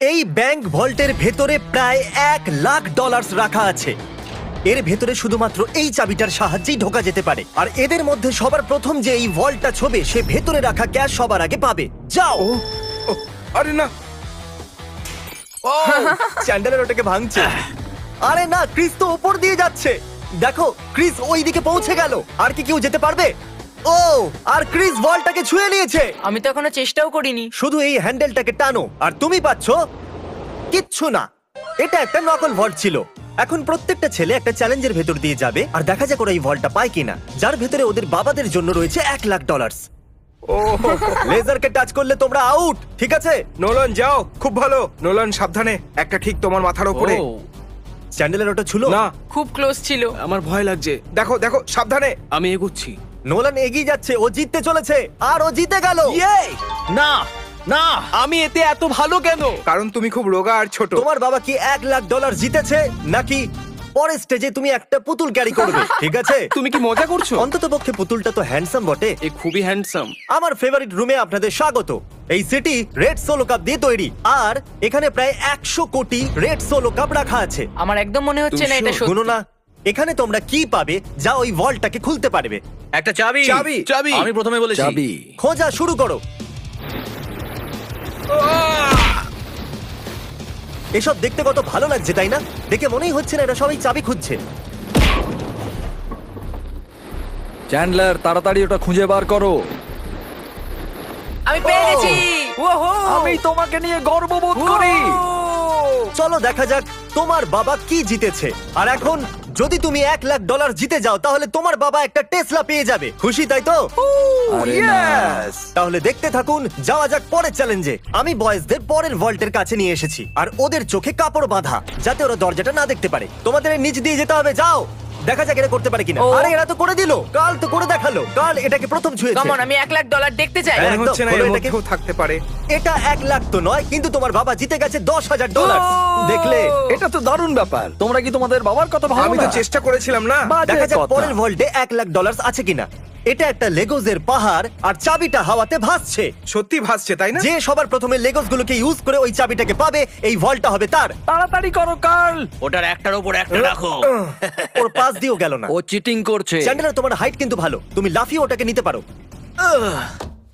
এই ব্যাংক ভল্টের ভেতরে প্রায় $1,00,000 রাখা আছে। এর ভেতরে শুধুমাত্র এই চাবিটার সাহায্যেই ঢোকা যেতে পারে। আর এদের মধ্যে সবার প্রথম যে এই ভল্টটা ছোবে সে ভেতরে রাখা ক্যাশ সবার আগে পাবে। যাও। ও, আরে না। ও চ্যান্ডেলার ওটাকে ভাঙছে। আরে না, ক্রিস তো উপর দিয়ে যাচ্ছে। দেখো ক্রিস ওই দিকে পৌঁছে গেল। আর কি কেউ যেতে পারবে? ও, আর ক্রিস বলটাকে ছুঁয়ে নিয়েছে। আমি তো এখনো চেষ্টাও করিনি। শুধু এই হ্যান্ডেলটাকে টানো আর তুমি পাচ্ছো কিচ্ছু না। এটা একটা নকল ভল্ট ছিল। এখন প্রত্যেকটা ছেলে একটা চ্যালেঞ্জের ভেতর দিয়ে যাবে আর দেখা যাক ওরা এই ভল্টটা পায় কিনা, যার ভেতরে ওদের বাবাদের জন্য রয়েছে $1,00,000। ও লেজারকে টাচ করলে তোমরা আউট, ঠিক আছে? নোলান যাও, খুব ভালো। নোলান সাবধানে, একটা ঠিক তোমার মাথার উপরে। চ্যান্ডেলের ওটা ছিল না, খুব ক্লোজ ছিল। আমার ভয় লাগছে। দেখো দেখো সাবধানে। আমি এগোচ্ছি। নোলান এগিয়ে যাচ্ছে, ও জিততে চলেছে আর ও জিতে গেল। না না, আমি এতে এত ভালো কেন? কারণ তুমি খুব রোগা আর ছোট। তোমার বাবা কি $1,00,000 জিতেছে নাকি পরের স্টেজে তুমি একটা পুতুল ক্যারি করবে? ঠিক আছে, তুমি কি মজা করছো? অন্তত পক্ষে পুতুলটা তো হ্যান্ডসাম বটে। এ খুবই হ্যান্ডসাম। আমার ফেভারিট রুমে আপনাদের স্বাগত। এই সিটি রেড সোলো কাপ দিয়ে তৈরি আর এখানে প্রায় 100 কোটি রেড সোলো কাপ রাখা আছে। আমার একদম মনে হচ্ছে না এটা শুনো সত্যি। না, এখানে তোমরা কি পাবে যা ওই ভল্টটাকে খুলতে পারবে? একটা চাবি। চাবি। চাবি। আমি প্রথমে বলেছি চাবি। খোঁজা শুরু করো। এসব দেখতে কত ভালো লাগছে তাই না? দেখে মনেই হচ্ছে না এরা সবাই চাবি খুঁজছে। চ্যান্ডলার, তাড়াতাড়ি ওটা খুঁজে বার করো। আমি পেয়ে গেছি। ওহো! আমি তোমাকে নিয়ে গর্ববোধ করি। চলো দেখা যাক তোমার বাবা কি জিতেছে। আর এখন যদি তুমি $1,00,000 জিতে যাও তাহলে তোমার বাবা একটা টেসলা পেয়ে যাবে। খুশি তাই তো? আরে না। Yes! তাহলে দেখতে থাকুন, যাওয়া যাক পরের চ্যালেঞ্জে। আমি বয়েজদের পরের ভল্টের কাছে নিয়ে এসেছি আর ওদের চোখে কাপড় বাঁধা যাতে ওরা দরজাটা না দেখতে পারে। তোমাদের নিচ দিয়ে যেতে হবে, যাও। দেখা যাক এরা করতে পারে কিনা। ও। আরে এরা তো করে দিল, কাল তো করে দেখালো। কাল এটাকে প্রথম ছুঁয়েছে। কামন, আমি $1,00,000 দেখতে চাই। হ্যাঁ। মনে হচ্ছে না একদম, এর খোলো এটাকে। মধ্যেও থাকতে পারে। এটা $1,00,000 তো নয়, কিন্তু তোমার বাবা জিতে গেছে $10,000। ও। দেখলে? এটা তো দারুণ ব্যাপার। তোমরা কি তোমাদের বাবার কথা ভাবো আমি তো না? চেষ্টা করেছিলাম না। বাজে দেখা যাক কথা। পরের ভল্টে $1,00,000 আছে কিনা। এটা একটা লেগোজের পাহাড় আর চাবিটা হাওয়াতে ভাসছে। সত্যি ভাসছে তাই না? যে সবার প্রথমে লেগোস গুলোকে ইউজ করে ওই চাবিটাকে পাবে, এই ভল্টটা হবে তার। তাড়াতাড়ি করো কার্ল। ওটার একটার উপর একটা রাখো। ওর পাশ দিয়েও গেল না। ও চিটিং করছে। চ্যান্ডেলার, তোমার হাইট কিন্তু ভালো, তুমি লাফিয়ে ওটাকে নিতে পারো।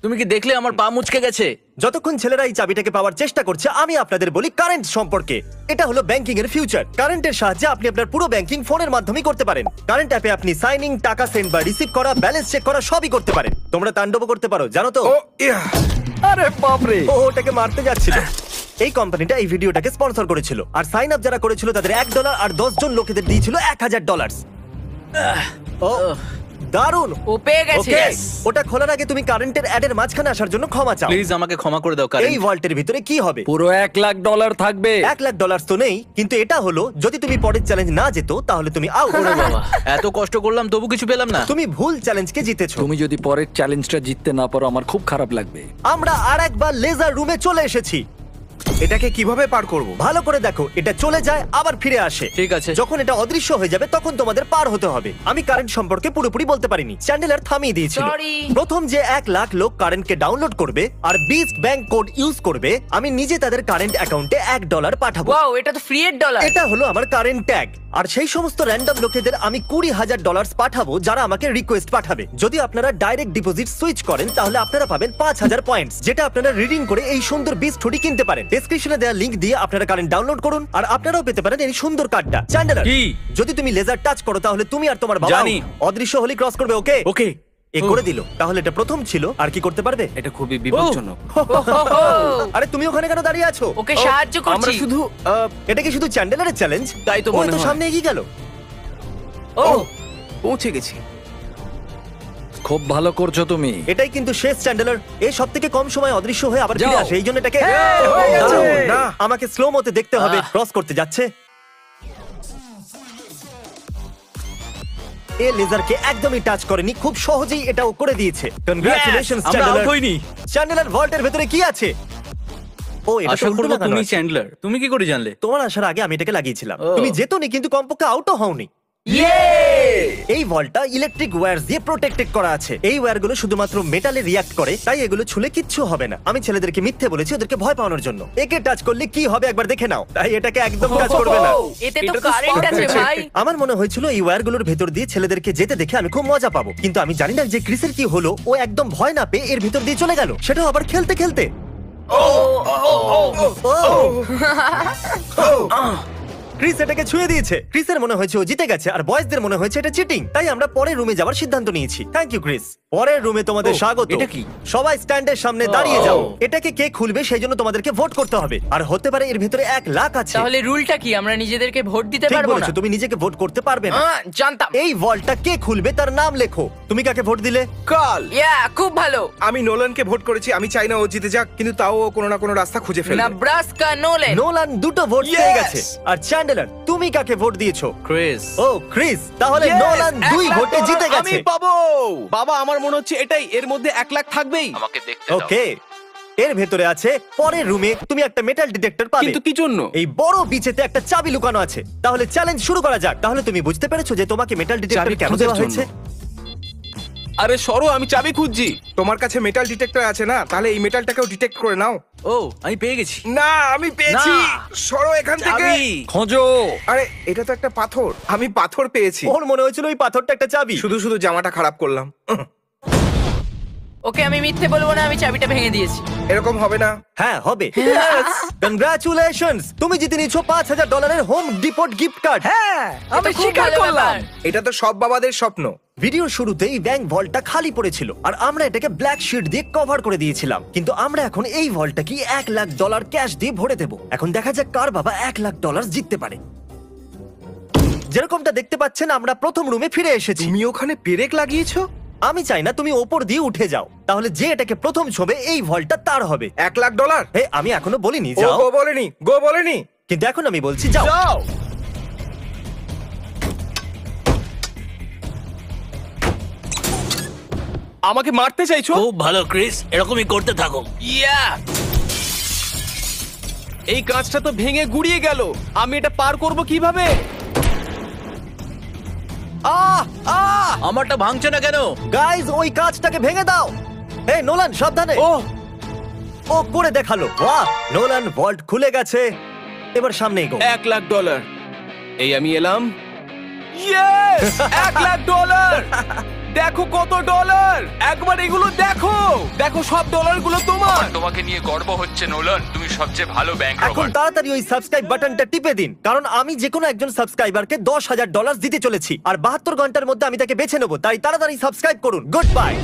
তুমি কি দেখলে আমার পা মুচকে গেছে? যতক্ষণ ছেলেরা এই চাবিটাকে পাওয়ার চেষ্টা করছে, আমি আপনাদের বলি কারেন্ট সম্পর্কে। এটা হলো ব্যাংকিং এর ফিউচার। কারেন্টের সাহায্যে আপনি আপনার পুরো ব্যাংকিং ফোনের মাধ্যমে করতে পারেন। কারেন্ট অ্যাপে আপনি সাইনিং, টাকা সেন্ড বা রিসিভ করা, ব্যালেন্স চেক করা সবই করতে পারেন। তোমরা তাণ্ডব করতে পারো, জানো তো? ও ইয়া। আরে বাপরে। ও ওটাকে মারতে যাচ্ছিল। এই কোম্পানিটা এই ভিডিওটাকে স্পন্সর করেছিল আর সাইন আপ যারা করেছিল তাদের $1 আর 10 জন লোকেদের দিয়েছিল $1,000। ও দারুণ। ও পেয়ে গেছে। ওকে, ওটা খোলার আগে তুমি কারেন্টের অ্যাডের মাঝখানে আসার জন্য ক্ষমা চাও। প্লিজ আমাকে ক্ষমা করে দাও কারণ এই ভল্টের ভিতরে কি হবে? পুরো $1,00,000 থাকবে। $1,00,000 তো নেই, কিন্তু এটা হলো যদি তুমি পরের চ্যালেঞ্জ না যেত তাহলে তুমি আউট। বাবা, এত কষ্ট করলাম তবু কিছু পেলাম না। তুমি ভুল চ্যালেঞ্জকে জিতেছো। তুমি যদি পরের চ্যালেঞ্জটা জিততে না পারো আমার খুব খারাপ লাগবে। আমরা আর একবার লেজার রুমে চলে এসেছি। এটাকে কিভাবে পার করব? ভালো করে দেখো, এটা চলে যায় আবার ফিরে আসে। ঠিক আছে। যখন এটা অদৃশ্য হয়ে যাবে তখন তোমাদের পার হতে হবে। আমি কারেন্ট সম্পর্কে পুরোপুরি বলতে পারিনি, চ্যান্ডেলার থামিয়ে দিয়েছিল। Sorry. প্রথম যে 1,00,000 লোক কারেন্টকে ডাউনলোড করবে আর বিস্ট ব্যাংক কোড ইউজ করবে, আমি নিজে তাদের কারেন্ট অ্যাকাউন্টে $1 পাঠাবো। ওয়াও, এটা তো ফ্রি এর ডলার। এটা হলো আমার কারেন্ট ট্যাগ। আর সেই সমস্ত র্যান্ডম লোকেদের আমি $20,000 পাঠাবো যারা আমাকে রিকোয়েস্ট পাঠাবে। যদি আপনারা ডাইরেক্ট ডিপোজিট সুইচ করেন তাহলে আপনারা পাবেন 5,000 পয়েন্টস, যেটা আপনারা রিডিং করে এই সুন্দর বিস্ট হুডি কিনতে পারেন। ডেসক্রিপশনে দেওয়া লিংক দিয়ে আপনারা কারেন্ট ডাউনলোড করুন আর আপনারাও পেতে পারেন এই সুন্দর কার্ডটা। চ্যান্ডেলার, কি? যদি তুমি লেজার টাচ করো তাহলে তুমি আর তোমার বাবা জানি। অদৃশ্য হলি ক্রস করবে। ওকে ওকে। এ করে দিল। তাহলে এটা প্রথম ছিল, আর কি করতে পারবে? এটা খুবই বিপজ্জনক। আরে তুমি ওখানে কেন দাঁড়িয়ে আছো? ওকে সাহায্য আমরা করছি। শুধু এটা কি শুধু চ্যান্ডেলারের চ্যালেঞ্জ? তাই তো ও মনে তো হয়। সামনে এগিয়ে গেল। ও পৌঁছে গেছি। খুব ভালো করছো তুমি। এটাই কিন্তু শেষ চ্যান্ডেলার। এই সব থেকে কম সময় অদৃশ্য হয়ে আবার ফিরে যাও। আসে, এই জন্য এটাকে হয়ে গেছে। দাঁড়াও, না। আমাকে স্লো মোতে দেখতে হবে। ক্রস করতে যাচ্ছে। এ লেজারকে একদমই টাচ করেনি, খুব সহজেই এটাও করে দিয়েছে। কনগ্রাচুলেশনস আমরা চ্যান্ডেলার। আউট হইনি। চ্যান্ডেলার ভল্টের ভেতরে কি আছে? ও এটা তো আশা উল্টো করবো লাগানো তুমি আছে। চ্যান্ডলার। তুমি কি করে জানলে? তোমার আসার আগে আমি এটাকে লাগিয়েছিলাম। ও। তুমি যেতনি, কিন্তু কমপক্ষে আউটও হওনি। এই ভল্টটা ইলেকট্রিক ওয়্যার দিয়ে প্রোটেক্টেড করা আছে। এই ওয়্যারগুলো শুধুমাত্র মেটালে রিয়াক্ট করে, তাই এগুলো ছুলে কিচ্ছু হবে না। আমি ছেলেদেরকে মিথ্যে বলেছি ওদেরকে ভয় পাওয়ানোর জন্য। একে টাচ করলে কি হবে একবার দেখে নাও, তাই এটাকে একদম টাচ করবে না। এতে তো কারেন্ট আছে ভাই। আমার মনে হয়েছিল এই ওয়্যারগুলোর ভেতর দিয়ে ছেলেদেরকে যেতে দেখে আমি খুব মজা পাবো, কিন্তু আমি জানি না যে ক্রিসের কি হলো। ও একদম ভয় না পেয়ে এর ভিতর দিয়ে চলে গেল, সেটাও আবার খেলতে খেলতে। ক্রিস এটাকে ছুঁয়ে দিয়েছে। ক্রিসের মনে হয়েছে ও জিতে গেছে, আর বয়েজদের মনে হয়েছে এটা চিটিং। তাই আমরা পরের রুমে যাওয়ার সিদ্ধান্ত নিয়েছি। Thank you Chris. পরের রুমে তোমাদের স্বাগত। এটা কি? সবাই স্ট্যান্ডের সামনে দাঁড়িয়ে যাও। এটাকে কে খুলবে সেই জন্য তোমাদেরকে ভোট করতে হবে, আর হতে পারে এর ভিতরে 1 লাখ আছে। তাহলে রুলটা কি? আমরা নিজেদেরকে ভোট দিতে ঠিক পারবো না? বলেছো, তুমি নিজেকে ভোট করতে পারবে না। জানতাম। এই ভল্টটা কে খুলবে তার নাম লেখো। তুমি কাকে ভোট দিলে? কাল খুব ভালো। আমি নোলানকে ভোট করেছি। আমি চাই না ও জিতে যাক, কিন্তু তাও ও কোনো না কোনো রাস্তা খুঁজে ফেলবে। নেব্রাস্কা নোলেন। নোলান 2টো ভোট পেয়ে Yes! গেছে। আর চ্যান্ডেলার, তুমি কাকে ভোট দিয়েছো? ক্রিস। ও ক্রিস, তাহলে Yes! নোলান 2 1 লাখ ভোটে ডলার জিতে আমি গেছে। পাবো। বাবা, আমার মনে হচ্ছে এটাই, এর মধ্যে 1 লাখ থাকবেই। আমাকে দেখতে দাও। ওকে, এর ভেতরে আছে পরের রুমে তুমি একটা মেটাল ডিটেক্টর পাবে। কিন্তু কি জন্য? এই বড় বিচেতে একটা চাবি লুকানো আছে। তাহলে চ্যালেঞ্জ শুরু করা যাক। তাহলে তুমি বুঝতে পেরেছো যে তোমাকে মেটাল ডিটেক্টর চাবি কেন খোঁজার দেওয়া জন্য। হয়েছে? আরে সরো, আমি চাবি খুঁজছি। তোমার কাছে মেটাল ডিটেক্টর আছে না? তাহলে এই মেটালটাকেও ডিটেক্ট করে নাও। ও, আমি পেয়ে গেছি। না, আমি পেয়েছি। না। সরো এখান থেকে। চাবি। খোঁজো। আরে এটা তো একটা পাথর। আমি পাথর পেয়েছি। ওর মনে হয়েছিল ওই পাথরটা একটা চাবি। শুধু শুধু জামাটা খারাপ করলাম। ওকে, আমি মিথ্যে বলবো না, আমি চাবিটা ভেঙে দিয়েছি। এরকম হবে না। হ্যাঁ হবে। কনগ্রাচুলেশনস, তুমি জিতে নিয়েছো $5000 হোম ডিপোট গিফট কার্ড। হ্যাঁ, আমি খুব স্বীকার ভালো করলাম। ব্যাপার। এটা তো সব বাবাদের স্বপ্ন। ভিডিওর শুরুতেই ব্যাংক ভল্টটা খালি পড়েছিল, আর আমরা এটাকে ব্ল্যাক শিট দিয়ে কভার করে দিয়েছিলাম। কিন্তু আমরা এখন এই ভল্টটাকে $1 লাখ ক্যাশ দিয়ে ভরে দেব। এখন দেখা যাক কার বাবা $1 লাখ জিততে পারে। যেরকমটা দেখতে পাচ্ছেন, আমরা প্রথম রুমে ফিরে এসেছি। তুমি ওখানে পেরেক লাগিয়েছো? আমি চাই না তুমি ওপর দিয়ে উঠে যাও, তাহলে যে এটাকে প্রথম ছবে এই ভল্টটা তার হবে। $1 লাখ? হে, আমি এখনো বলিনি ও যাও, গো বলেনি, গো বলেনি। কিন্তু এখন আমি বলছি যাও। যাও। আমাকে মারতে চাইছো? খুব ভালো ক্রিস, এরকমই করতে থাকো। ইয়া! এই কাঁচটা তো ভেঙে গুড়িয়ে গেল। আমি এটা পার করব কিভাবে? আমারটা ভাঙছে না কেন? গাইজ, ওই কাঁচটাকে ভেঙে দাও। এই নোলান, সাবধানে। ও করে দেখালো। বাহ, নোলান ভল্ট খুলে গেছে। এবার সামনে এগো। $1 লাখ। এই আমি এলাম। ইয়েস! $1 লাখ। দেখো কত ডলার। একবার এগুলো দেখো। দেখো, সব ডলারগুলো তোমার। তোমাকে নিয়ে গর্ব হচ্ছে নোলান, তুমি সবচেয়ে ভালো ব্যাংক এখন রবার। তাড়াতাড়ি ওই সাবস্ক্রাইব বাটনটা টিপে দিন, কারণ আমি যে কোনো একজন সাবস্ক্রাইবারকে $10,000 দিতে চলেছি, আর 72 ঘন্টার মধ্যে আমি তাকে বেছে নেবো। তাই তাড়াতাড়ি সাবস্ক্রাইব করুন। Good bye.